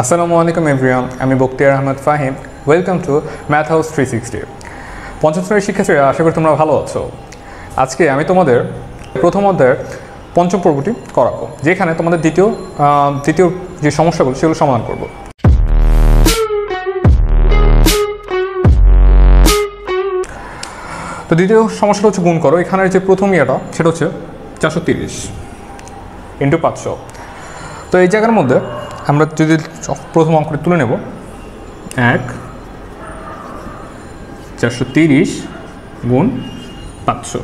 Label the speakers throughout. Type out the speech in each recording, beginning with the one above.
Speaker 1: আসসালামু আলাইকুম এভরিওয়ান, আমি Bakhtiar Ahmed Fahim. Welcome to math house 360। পঞ্চম শ্রেণীর শিক্ষার্থীরা, আশা করি তোমরা ভালো আছো। আজকে আমি তোমাদের প্রথম অধ্যায়ের পঞ্চম পর্বটি করাবো, যেখানে তোমাদের দ্বিতীয় যে সমস্যাগুলো সেগুলো সমাধান করব। তো দ্বিতীয় সমস্যাটা হচ্ছে গুণ করো। এখানের যে প্রথম ইয়েটা সেটা হচ্ছে 430 ইন্টু 500। তো এই জায়গার মধ্যে আমরা যদি প্রথম অঙ্কটি তুলে নেব, 430 গুণ 500।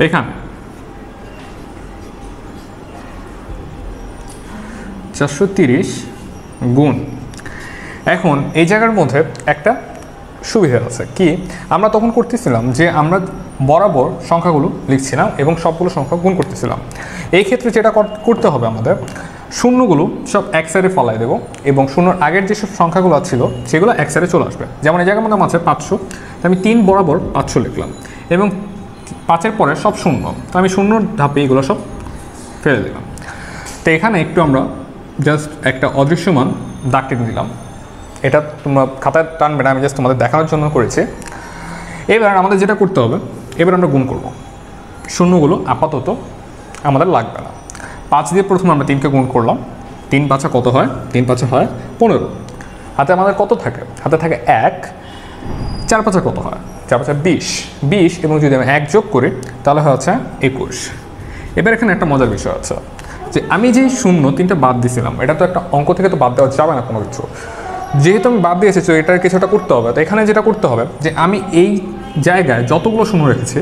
Speaker 1: এখানে 430 গুণ, এখন এই জায়গার মধ্যে একটা সুবিধা আছে কি, আমরা তখন করতেছিলাম যে আমরা বরাবর সংখ্যাগুলো লিখছিলাম এবং সবগুলো সংখ্যা গুণ করতেছিলাম। এই ক্ষেত্রে যেটা করতে হবে, আমাদের শূন্যগুলো সব এক সাইডে ফলাই দেবো এবং শূন্যর আগের যেসব সংখ্যাগুলো ছিল সেগুলো এক সাইডে চলে আসবে। যেমন এই জায়গার মধ্যে আছে 500, তো আমি 3 বরাবর 500 লিখলাম এবং 5-এর পরে সব শূন্য, তো আমি শূন্যর ধাপে এগুলো সব ফেলে দিলাম। তো এখানে একটু আমরা জাস্ট একটা অদৃশ্যমান দাগ টেনে দিলাম। এটা তোমরা খাতায় টানবে না, আমি জাস্ট তোমাদের দেখানোর জন্য করেছি। এবার আমাদের যেটা করতে হবে, এবার আমরা গুণ করব। শূন্যগুলো আপাতত আমাদের লাগবে না। 5 দিয়ে প্রথমে আমরা 3কে গুণ করলাম। 3 5 কত হয়? 3 5 হয় 15। হাতে আমাদের কত থাকে? হাতে থাকে 1। 4 5 কত হয়? 4 5 20 এবং যদি আমি 1 যোগ করি তাহলে হচ্ছে 21। এবার এখানে একটা মজার বিষয় আছে যে আমি যেই শূন্য 3টা বাদ দিয়েছিলাম, এটা তো একটা অঙ্ক থেকে তো বাদ দেওয়া যাবে না কোনো কিছু। যেহেতু আমি বাদ দিয়েছি, তো এটার কিছুটা করতে হবে। তো এখানে যেটা করতে হবে যে আমি এই জায়গায় যতগুলো শূন্য রেখেছি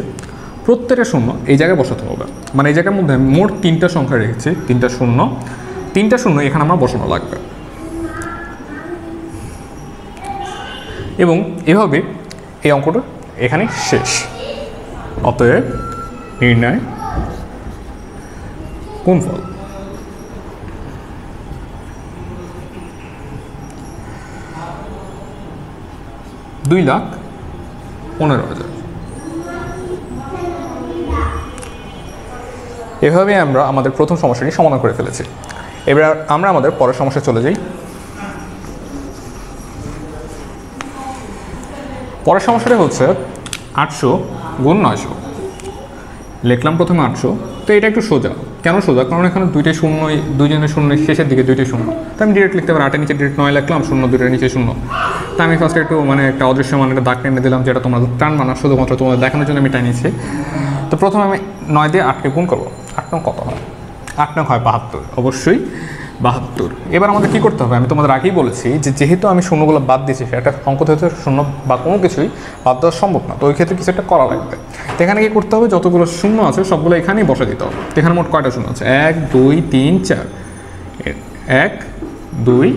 Speaker 1: প্রত্যেকটা শূন্য এই জায়গায় বসাতে হবে। মানে এই জায়গার মধ্যে মোট 3টা সংখ্যা রেখেছি, 3টা শূন্য এখানে আমার বসানো লাগবে। এবং এভাবে এই অঙ্কটা এখানে শেষ। অতএব নির্ণয় গুণফল। $2,15,000। এভাবে আমরা আমাদের প্রথম সমস্যাটি সমাধান করে ফেলেছি। এবার আমরা আমাদের পরের সমস্যায় চলে যাই। পরের সমস্যাটা হচ্ছে 800 গুণ 900। লিখলাম প্রথমে 800। তো এটা একটু সোজা। কেন সোজা? কারণ এখানে দুইটাই শূন্য, দুইজনের শূন্য, শেষের দিকে দুইটাই শূন্য। তো আমি ডিরেক্ট লিখতে পারি, 8-এর নিচে ডিরেক্ট 9 লিখলাম, 0 2-এর নিচে 0। তো আমি ফার্স্টে একটু একটা অদৃশ্যমান একটা দাগ টেনে দিলাম, যেটা তোমরা টানবা না, শুধুমাত্র তোমাদের দেখানোর জন্য আমি টানিয়েছি। তো প্রথমে আমি 9 দিয়ে 8কে গুণ করবো। 8 নং কত হয়? 8 নং হয় 72, অবশ্যই 72। এবার আমাদের কী করতে হবে? আমি তোমাদের আগেই বলেছি যে যেহেতু আমি শূন্যগুলো বাদ দিয়েছি, সেটা অঙ্ক থেকে শূন্য বা কোনো কিছুই বাদ দেওয়া সম্ভব না। তো ওই ক্ষেত্রে কিছু একটা করা লাগবে। তো এখানে কী করতে হবে? যতগুলো শূন্য আছে সবগুলো এখানেই বসে দিতে হবে। এখানে মোট কয়টা শূন্য আছে? 1 2 3 4। 1 2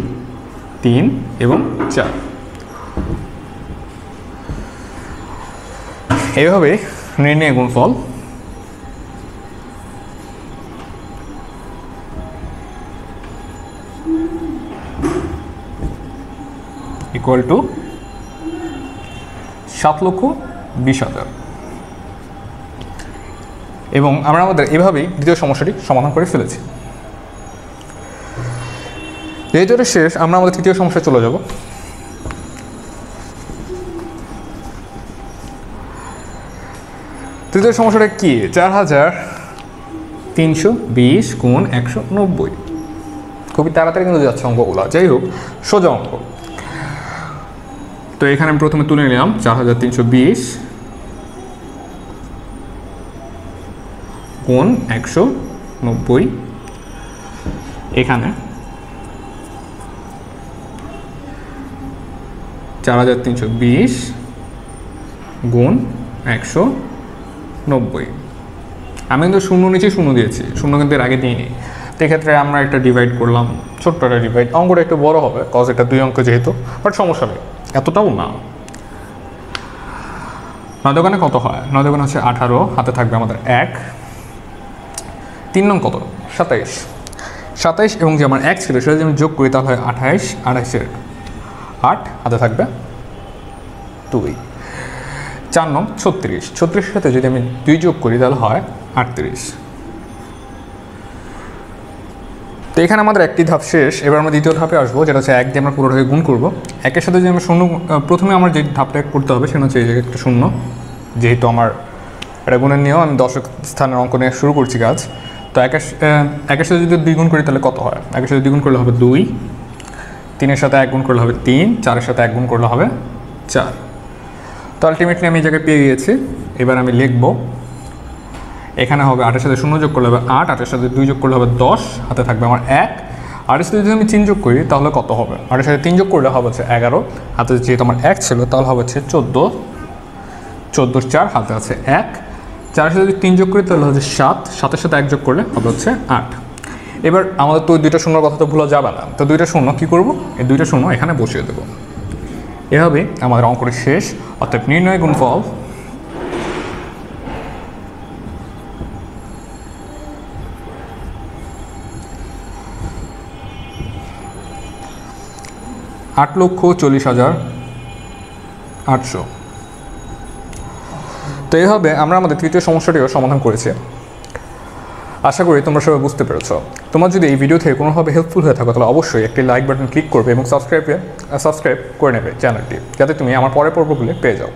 Speaker 1: 3 এবং 4। এইভাবে নির্ণয় গুণফল ইকুয়াল টু 7,20,000। এবং আমরা আমাদের এভাবেই দ্বিতীয় সমস্যাটি সমাধান করে ফেলেছি। যেহেতু এটা শেষ, আমরা আমাদের তৃতীয় সমস্যায় চলে যাব। তৃতীয় সমস্যাটা কি? 4,320 গুণ 190। খুবই তাড়াতাড়ি কিন্তু যাচ্ছে অঙ্কগুলো। যাই হোক, সোজা অঙ্ক। তো এখানে আমি প্রথমে তুলে নিলাম 4,320 গুণ 190। এখানে 4,320 গুণ 190। আমি কিন্তু শূন্য নিচে শূন্য দিয়েছি, শূন্য কিন্তু এর আগে দিইনি। তো এক্ষেত্রে আমরা একটা ডিভাইড করলাম, ছোট্ট একটা ডিভাইড। অঙ্কটা একটু বড় হবে, কজ এটা 2 অঙ্ক যেহেতু, বাট সমস্যা নেই, এতটাও না। 9 দোকানে কত হয়? 9 দোকানে হচ্ছে 18, হাতে থাকবে আমাদের 1। 3 নং কত? 27 এবং যে আমার 1 ছিল সেটা যদি আমি যোগ করি তাহলে হয় 28, 28-এর 8, হাতে থাকবে 2। 4 নং 36, 36-এর সাথে যদি আমি 2 যোগ করি তাহলে হয় 38। তো এখানে আমাদের একটি ধাপ শেষ। এবার আমরা দ্বিতীয় ধাপে আসবো, যেটা হচ্ছে 1 দিয়ে আমরা পুরোটাকে গুণ করব। 1-এর সাথে যদি আমরা শূন্য, প্রথমে আমার যে ধাপটা করতে হবে সেটা হচ্ছে একটা শূন্য, যেহেতু আমার এটা গুণের নিয়েও আমি দশক স্থানের অঙ্ক নিয়ে শুরু করছি কাজ। তো 1-এর সাথে যদি 2 গুণ করি তাহলে কত হয়? 1-এর সাথে 2 গুণ করলে হবে 2, 3-এর সাথে 1 গুণ করলে হবে 3, 4-এর সাথে 1 গুণ করলে হবে 4। তো আলটিমেটলি আমি এই জায়গায় পেয়ে গিয়েছি। এবার আমি লিখব, এখানে হবে 8-এর সাথে 0 যোগ করলে হবে 8, 8-এর সাথে 2 যোগ করলে হবে 10, হাতে থাকবে আমার 1। 8-এর সাথে যদি আমি 3 যোগ করি তাহলে কত হবে? 8-এর সাথে 3 যোগ করলে হবে হচ্ছে 11, হাতে যেহেতু আমার 1 ছিল তাহলে হবে হচ্ছে 14, 14 4, হাতে আছে 1। 4-এর সাথে যদি 3 যোগ করি তাহলে হচ্ছে 7, 7-এর সাথে 1 যোগ করলে হবে হচ্ছে 8। এবার আমাদের তো 2টা শূন্যর কথা তো ভুলা যাবে না। তো 2টা শূন্য কী করবো? এই 2টা শূন্য এখানে বসিয়ে দেবো। এভাবে আমাদের অঙ্কটি শেষ। অর্থাৎ নির্ণয় গুণফল $8,40,800। তো এইভাবে আমরা আমাদের তৃতীয় সমস্যাটিও সমাধান করেছি। আশা করি তোমরা সবাই বুঝতে পেরেছ। তোমার যদি এই ভিডিও থেকে কোনোভাবে হেল্পফুল হয়ে থাকো তাহলে অবশ্যই একটি লাইক বাটন ক্লিক করবে এবং সাবস্ক্রাইব করে নেবে চ্যানেলটি, যাতে তুমি আমার পরের পর্বগুলি পেয়ে যাও।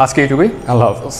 Speaker 1: আজকে এইটুকুই। আল্লাহ হাফেজ।